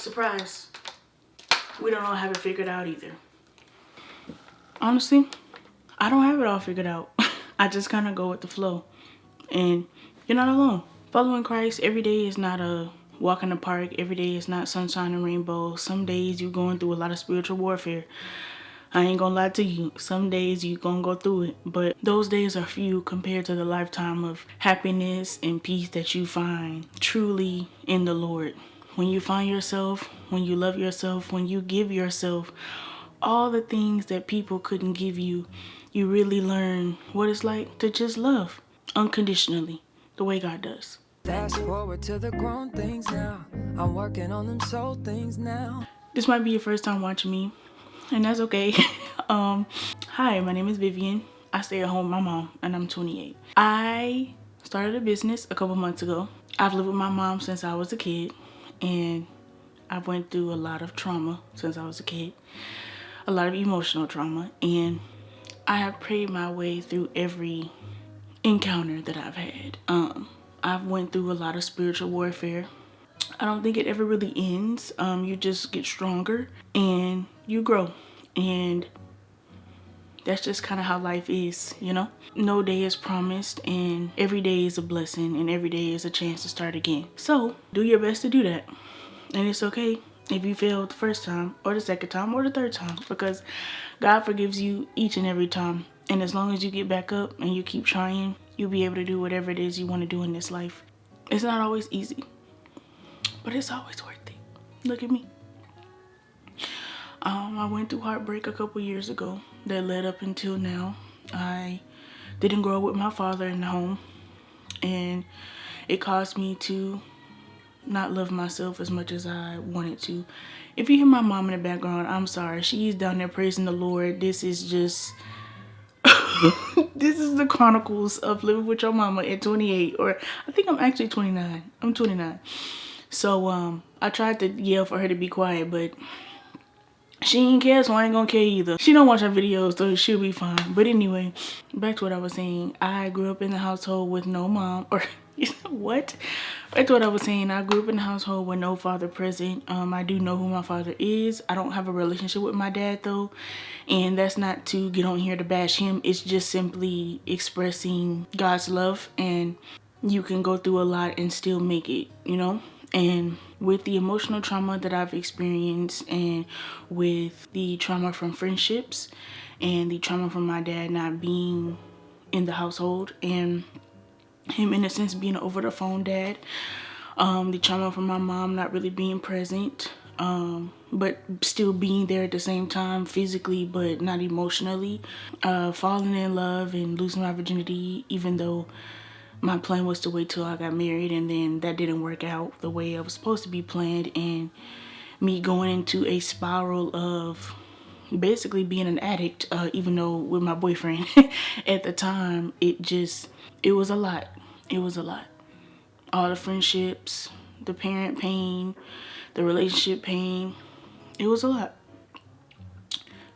Surprise. We don't all have it figured out either. Honestly, I don't have it all figured out. I just kind of go with the flow. And you're not alone. Following Christ every day is not a walk in the park. Every day is not sunshine and rainbows. Some days you're going through a lot of spiritual warfare. I ain't gonna lie to you. Some days you gonna go through it. But those days are few compared to the lifetime of happiness and peace that you find truly in the Lord. When you find yourself, when you love yourself, when you give yourself all the things that people couldn't give you, you really learn what it's like to just love unconditionally, the way God does. Fast forward to the grown things now. I'm working on them soul things now. This might be your first time watching me, and that's okay. Hi, my name is Vivian. I stay at home with my mom, and I'm 28. I started a business a couple months ago. I've lived with my mom since I was a kid, and I went through a lot of trauma since I was a kid, a lot of emotional trauma, and I have prayed my way through every encounter that I've had. I've went through a lot of spiritual warfare. I don't think it ever really ends. You just get stronger and you grow, and that's just kind of how life is, you know? No day is promised, and every day is a blessing, and every day is a chance to start again. So do your best to do that. And it's okay if you fail the first time or the second time or the third time, because God forgives you each and every time. And as long as you get back up and you keep trying, you'll be able to do whatever it is you want to do in this life. It's not always easy, but it's always worth it. Look at me. I went through heartbreak a couple years ago that led up until now. I didn't grow up with my father in the home, and it caused me to not love myself as much as I wanted to. If you hear my mom in the background, I'm sorry. She's down there praising the Lord. This is just this is the chronicles of living with your mama at 28, or I think I'm actually 29. I'm 29. So I tried to yell for her to be quiet, but she ain't care, so I ain't gonna care either. She don't watch our videos, so she'll be fine. But anyway, back to what I was saying. I grew up in a household with no mom, or you know what? Back to what I was saying. I grew up in a household with no father present. I do know who my father is. I don't have a relationship with my dad though, and that's not to get on here to bash him. It's just simply expressing God's love, and you can go through a lot and still make it, you know? And with the emotional trauma that I've experienced, and with the trauma from friendships, and the trauma from my dad not being in the household, and him in a sense being an over the phone dad, the trauma from my mom not really being present, but still being there at the same time physically but not emotionally, falling in love and losing my virginity, even though my plan was to wait till I got married, and then that didn't work out the way it was supposed to be planned, and me going into a spiral of basically being an addict, even though with my boyfriend at the time, it was a lot. It was a lot. All the friendships, the parent pain, the relationship pain, it was a lot.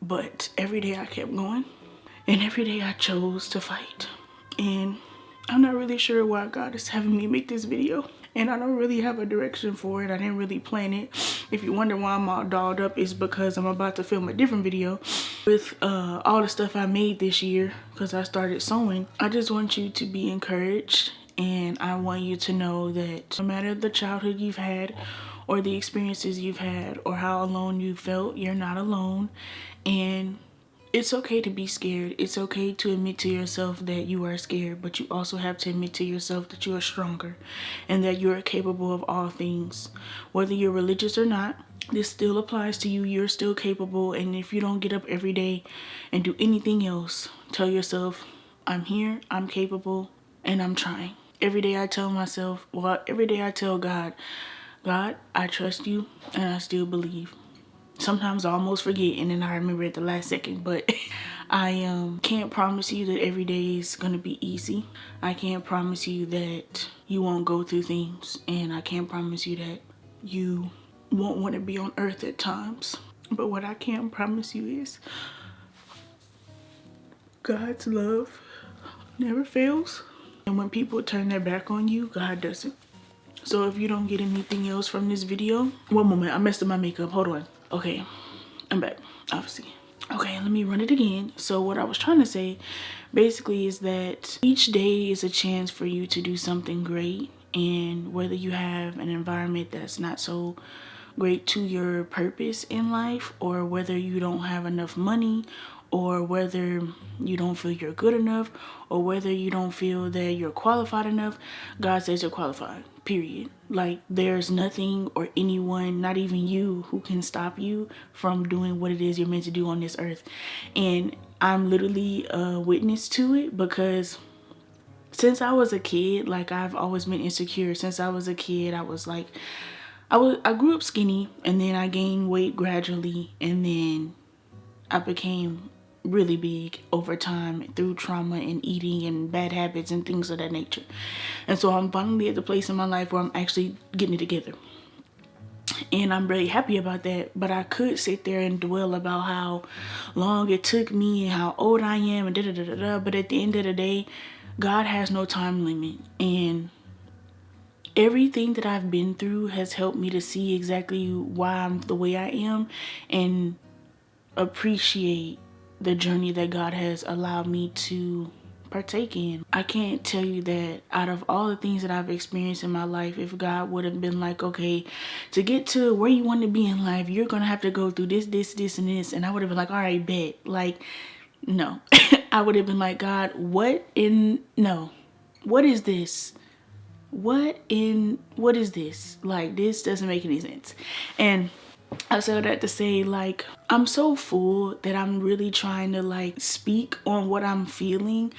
But every day I kept going, and every day I chose to fight. And I'm not really sure why God is having me make this video, and I don't really have a direction for it. I didn't really plan it. If you wonder why I'm all dolled up, it's because I'm about to film a different video with all the stuff I made this year, because I started sewing. I just want you to be encouraged, and I want you to know that no matter the childhood you've had, or the experiences you've had, or how alone you felt, you're not alone. And it's okay to be scared. It's okay to admit to yourself that you are scared, but you also have to admit to yourself that you are stronger and that you are capable of all things. Whether you're religious or not, this still applies to you. You're still capable, and if you don't get up every day and do anything else, tell yourself, I'm here, I'm capable, and I'm trying. Every day I tell myself, well, every day I tell God, God, I trust you and I still believe. Sometimes I almost forget, and then I remember at the last second, but I can't promise you that every day is going to be easy. I can't promise you that you won't go through things, and I can't promise you that you won't want to be on earth at times. But what I can promise you is God's love never fails. And when people turn their back on you, God doesn't. So if you don't get anything else from this video, one moment, I messed up my makeup, hold on. Okay, I'm back, obviously. Okay, let me run it again. So what I was trying to say basically is that each day is a chance for you to do something great, and whether you have an environment that's not so great to your purpose in life, or whether you don't have enough money, or whether you don't feel you're good enough, or whether you don't feel that you're qualified enough, God says you're qualified, period. Like, there's nothing or anyone, not even you, who can stop you from doing what it is you're meant to do on this earth. And I'm literally a witness to it, because since I was a kid, like, I've always been insecure. Since I was a kid, I was like, I grew up skinny, and then I gained weight gradually, and then I became really big over time through trauma and eating and bad habits and things of that nature. And so I'm finally at the place in my life where I'm actually getting it together. And I'm really happy about that. But I could sit there and dwell about how long it took me and how old I am and da-da-da-da-da. But at the end of the day, God has no time limit. And everything that I've been through has helped me to see exactly why I'm the way I am, and appreciate the journey that God has allowed me to partake in. I can't tell you that out of all the things that I've experienced in my life, if God would have been like, okay, to get to where you want to be in life, you're gonna have to go through this, this, this, and this, and I would have been like, all right, bet. Like, no. I would have been like, God, what is this? What is this? Like, this doesn't make any sense. And I said that to say, like, I'm so full that I'm really trying to, like, speak on what I'm feeling,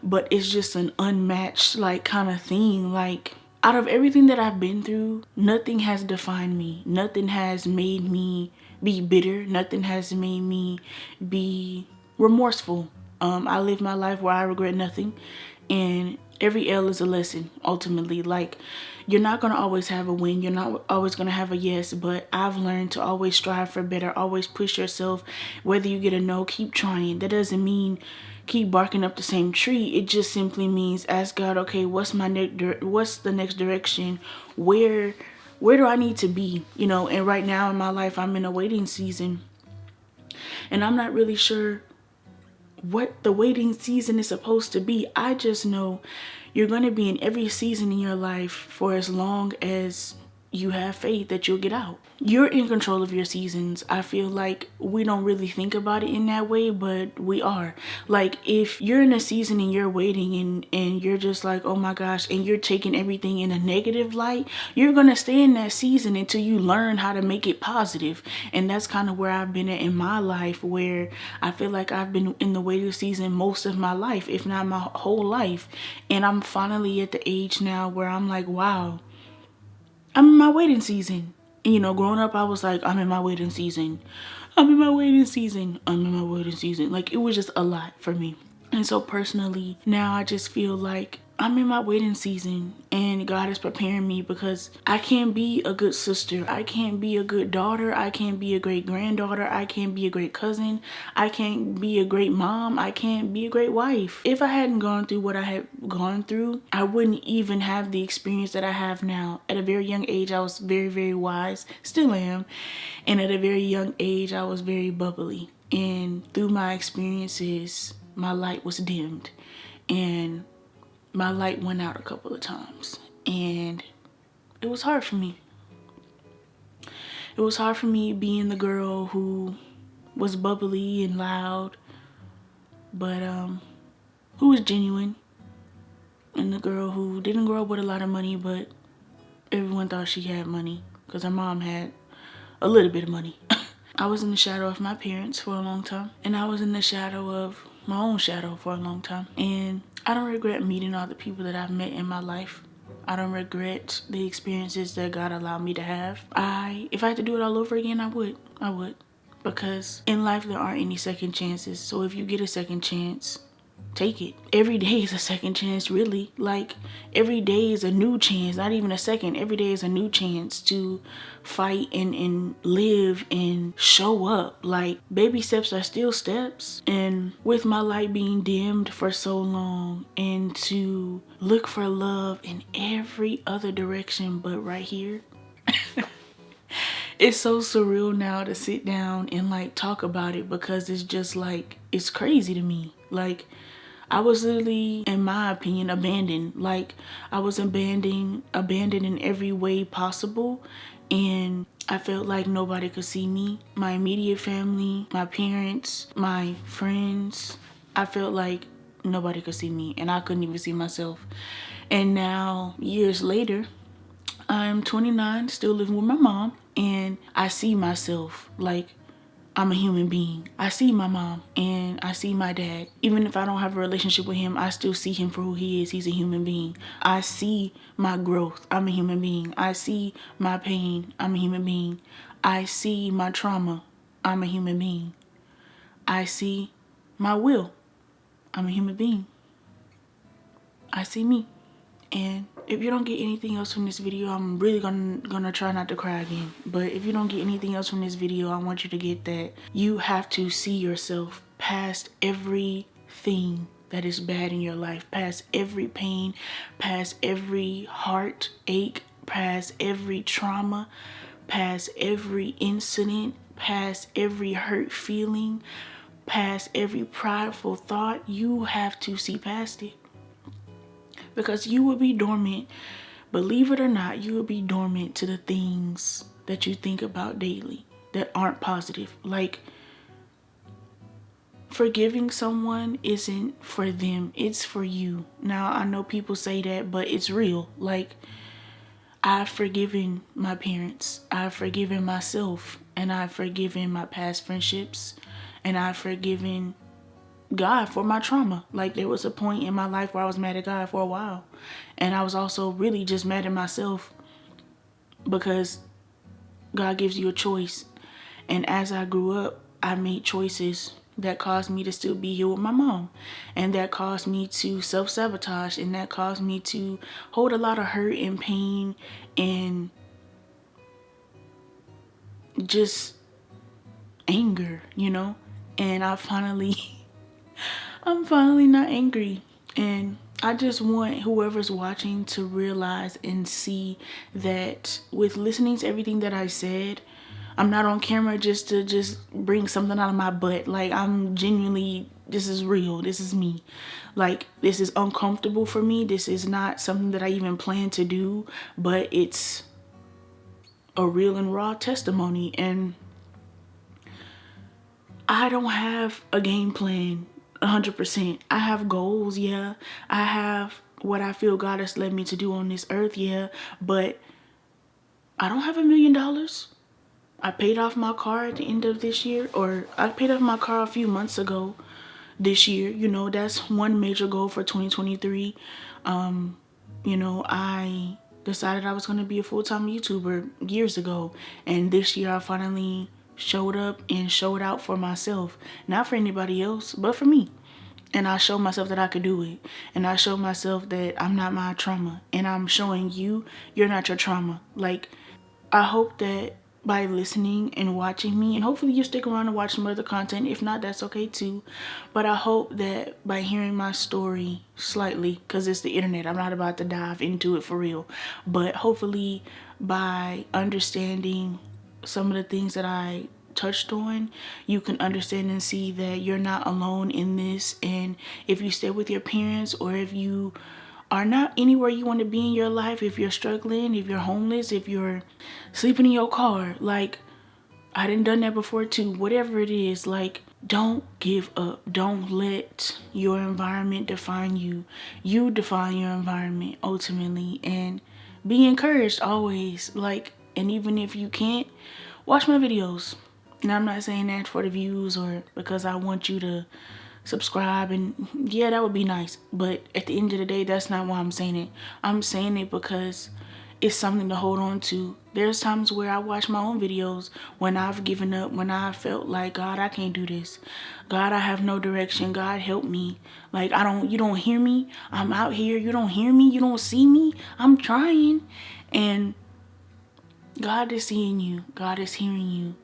but it's just an unmatched, like, kind of thing. Like, out of everything that I've been through, nothing has defined me. Nothing has made me be bitter. Nothing has made me be remorseful. I live my life where I regret nothing, and every L is a lesson, ultimately. Like, you're not going to always have a win. You're not always going to have a yes, but I've learned to always strive for better, always push yourself. Whether you get a no, keep trying. That doesn't mean keep barking up the same tree. It just simply means ask God, okay, what's the next direction? Where do I need to be? You know, and right now in my life, I'm in a waiting season, and I'm not really sure what the waiting season is supposed to be. I just know you're going to be in every season in your life for as long as you have faith that you'll get out. You're in control of your seasons. I feel like we don't really think about it in that way, but we are. Like, if you're in a season and you're waiting and you're just like, oh my gosh, and you're taking everything in a negative light, you're going to stay in that season until you learn how to make it positive. And that's kind of where I've been at in my life, where I feel like I've been in the waiting season most of my life, if not my whole life. And I'm finally at the age now where I'm like, wow, I'm in my waiting season. And, you know, growing up, I was like, I'm in my waiting season. I'm in my waiting season. I'm in my waiting season. Like, it was just a lot for me. And so personally, now I just feel like I'm in my waiting season, and God is preparing me, because I can't be a good sister. I can't be a good daughter. I can't be a great granddaughter. I can't be a great cousin. I can't be a great mom. I can't be a great wife. If I hadn't gone through what I had gone through, I wouldn't even have the experience that I have now. At a very young age, I was very, very wise. Still am. And at a very young age, I was very bubbly. And through my experiences, my light was dimmed, and my light went out a couple of times, and it was hard for me. It was hard for me being the girl who was bubbly and loud, but who was genuine, and the girl who didn't grow up with a lot of money, but everyone thought she had money because her mom had a little bit of money. I was in the shadow of my parents for a long time, and I was in the shadow of my own shadow for a long time. And I don't regret meeting all the people that I've met in my life. I don't regret the experiences that God allowed me to have. If I had to do it all over again, I would. Because in life, there aren't any second chances. So if you get a second chance, take it. Every day is a second chance, really. Like, every day is a new chance, not even a second. Every day is a new chance to fight and live and show up. Like, baby steps are still steps. And with my light being dimmed for so long, and to look for love in every other direction but right here, it's so surreal now to sit down and like talk about it, because it's just like, it's crazy to me. Like, I was literally, in my opinion, abandoned. Like, I was abandoned in every way possible. And I felt like nobody could see me. My immediate family, my parents, my friends. I felt like nobody could see me, and I couldn't even see myself. And now, years later, I'm 29, still living with my mom, and I see myself like I'm a human being. I see my mom and I see my dad. Even if I don't have a relationship with him, I still see him for who he is. He's a human being. I see my growth. I'm a human being. I see my pain. I'm a human being. I see my trauma. I'm a human being. I see my will. I'm a human being. I see me. And if you don't get anything else from this video, I'm really gonna try not to cry again. But if you don't get anything else from this video, I want you to get that you have to see yourself past everything that is bad in your life, past every pain, past every heartache, past every trauma, past every incident, past every hurt feeling, past every prideful thought. You have to see past it. Because you will be dormant, believe it or not, you will be dormant to the things that you think about daily that aren't positive. Like, forgiving someone isn't for them, it's for you. Now, I know people say that, but it's real. Like, I've forgiven my parents, I've forgiven myself, and I've forgiven my past friendships, and I've forgiven God for my trauma. Like, there was a point in my life where I was mad at God for a while, and I was also really just mad at myself, because God gives you a choice. And as I grew up, I made choices that caused me to still be here with my mom, and that caused me to self-sabotage, and that caused me to hold a lot of hurt and pain and just anger, you know. And I'm finally not angry. And I just want whoever's watching to realize and see that with listening to everything that I said, I'm not on camera just to bring something out of my butt. Like, I'm genuinely, this is real. This is me. Like, this is uncomfortable for me. This is not something that I even plan to do, but it's a real and raw testimony. And I don't have a game plan 100%. I have goals, yeah. I have what I feel God has led me to do on this earth, yeah. But I don't have $1 million. I paid off my car at the end of this year, or I paid off my car a few months ago this year. You know, that's one major goal for 2023. You know, I decided I was going to be a full-time YouTuber years ago. And this year I finally showed up and showed out for myself. Not for anybody else, but for me. And I showed myself that I could do it. And I showed myself that I'm not my trauma. And I'm showing you, you're not your trauma. Like, I hope that by listening and watching me, and hopefully you stick around and watch some other content. If not, that's okay too. But I hope that by hearing my story slightly, because it's the internet, I'm not about to dive into it for real, but hopefully by understanding some of the things that I touched on, you can understand and see that you're not alone in this. And if you stay with your parents, or if you are not anywhere you want to be in your life, if you're struggling, if you're homeless, if you're sleeping in your car, like, I done that before too. Whatever it is, like, don't give up. Don't let your environment define you. You define your environment ultimately. And be encouraged always. Like, and even if you can't, watch my videos. And I'm not saying that for the views or because I want you to subscribe, and yeah, that would be nice, but at the end of the day, that's not why I'm saying it. I'm saying it because it's something to hold on to. There's times where I watch my own videos when I've given up, when I felt like, God, I can't do this. God, I have no direction. God, help me. Like, you don't hear me. I'm out here. You don't hear me. You don't see me. I'm trying. And God is seeing you. God is hearing you.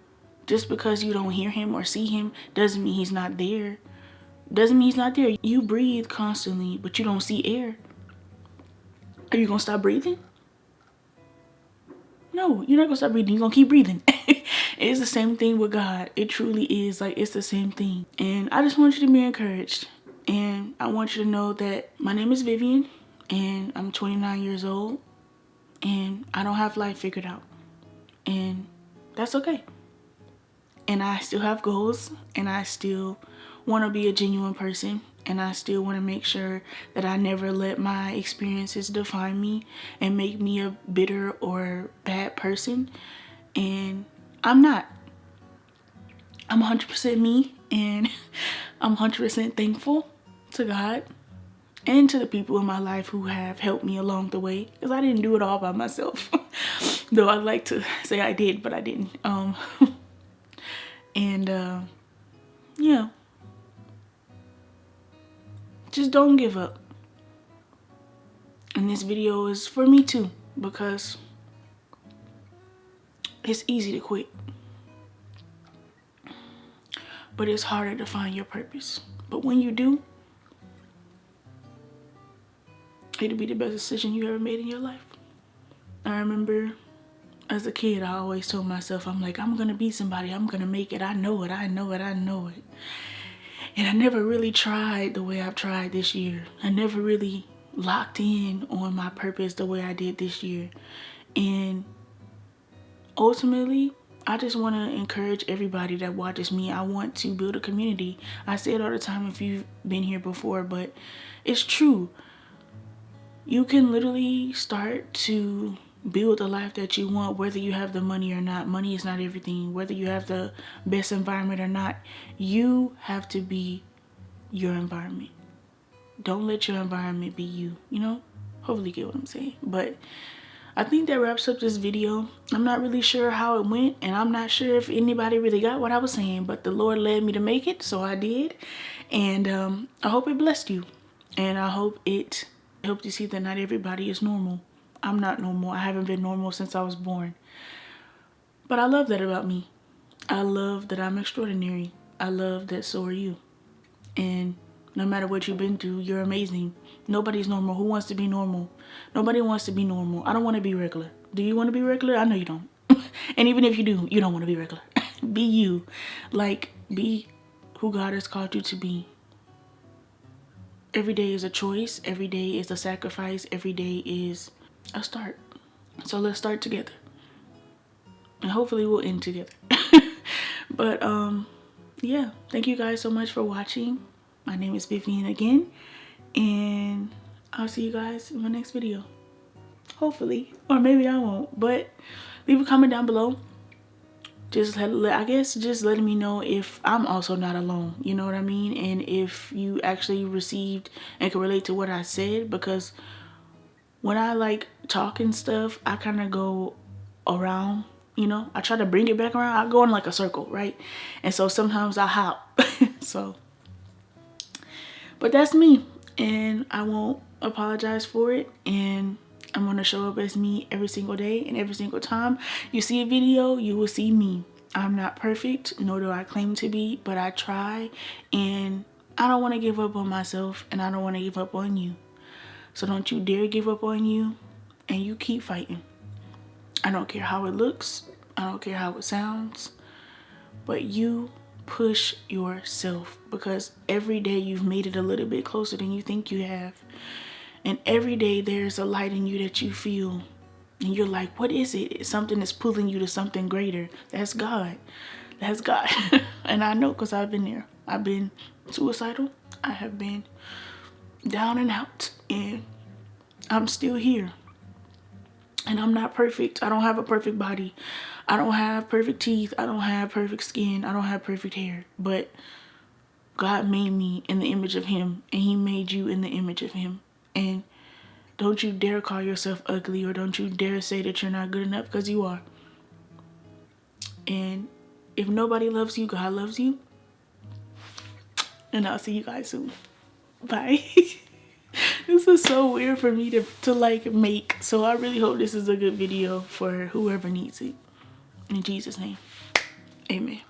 Just because you don't hear him or see him doesn't mean he's not there. Doesn't mean he's not there. You breathe constantly, but you don't see air. Are you going to stop breathing? No, you're not going to stop breathing. You're going to keep breathing. It's the same thing with God. It truly is. Like, it's the same thing. And I just want you to be encouraged. And I want you to know that my name is Vivian, and I'm 29 years old, and I don't have life figured out. And that's okay. And I still have goals, and I still want to be a genuine person, and I still want to make sure that I never let my experiences define me and make me a bitter or bad person. And I'm not. I'm 100% me, and I'm 100% thankful to God and to the people in my life who have helped me along the way, because I didn't do it all by myself. Though I'd like to say I did, but I didn't. And yeah, just don't give up. And this video is for me too, because it's easy to quit, but it's harder to find your purpose. But when you do, it'll be the best decision you ever made in your life. I remember as a kid, I always told myself, I'm like, I'm gonna be somebody, I'm gonna make it, I know it, I know it, I know it. And I never really tried the way I've tried this year. I never really locked in on my purpose the way I did this year. And ultimately, I just want to encourage everybody that watches me. I want to build a community. I say it all the time if you've been here before, but it's true. You can literally start to build the life that you want, whether you have the money or not. Money is not everything. Whether you have the best environment or not, you have to be your environment. Don't let your environment be you, you know? Hopefully you get what I'm saying. But I think that wraps up this video. I'm not really sure how it went, and I'm not sure if anybody really got what I was saying, but the Lord led me to make it, so I did. And I hope it blessed you. And I hope it helped you see that not everybody is normal. I'm not normal. I haven't been normal since I was born. But I love that about me. I love that I'm extraordinary. I love that so are you. And no matter what you've been through, you're amazing. Nobody's normal. Who wants to be normal? Nobody wants to be normal. I don't want to be regular. Do you want to be regular? I know you don't. And even if you do, you don't want to be regular. Be you. Like, be who God has called you to be. Every day is a choice. Every day is a sacrifice. Every day is a start. So let's start together. And hopefully we'll end together. But yeah, thank you guys so much for watching. My name is Vivian again, and I'll see you guys in my next video. Hopefully, or maybe I won't, but leave a comment down below. Just letting me know if I'm also not alone, you know what I mean? And if you actually received and can relate to what I said, because when I like talk and stuff, I kind of go around, you know? I try to bring it back around. I go in like a circle, right? And so sometimes I hop. So, but that's me, and I won't apologize for it. And I'm going to show up as me every single day, and every single time you see a video, you will see me. I'm not perfect, nor do I claim to be, but I try, and I don't want to give up on myself, and I don't want to give up on you. So don't you dare give up on you, and you keep fighting. I don't care how it looks. I don't care how it sounds, but you push yourself, because every day you've made it a little bit closer than you think you have. And every day there's a light in you that you feel, and you're like, what is it? It's something that's pulling you to something greater. That's God. That's God. And I know, because I've been there. I've been suicidal. I have been down and out, and I'm still here. And I'm not perfect. I don't have a perfect body. I don't have perfect teeth. I don't have perfect skin. I don't have perfect hair. But God made me in the image of him, and he made you in the image of him. And Don't you dare call yourself ugly, or don't you dare say that you're not good enough, because you are. And if nobody loves you, God loves you. And I'll see you guys soon. Bye. This is so weird for me to like make. So I really hope this is a good video for whoever needs it. In Jesus' name, amen.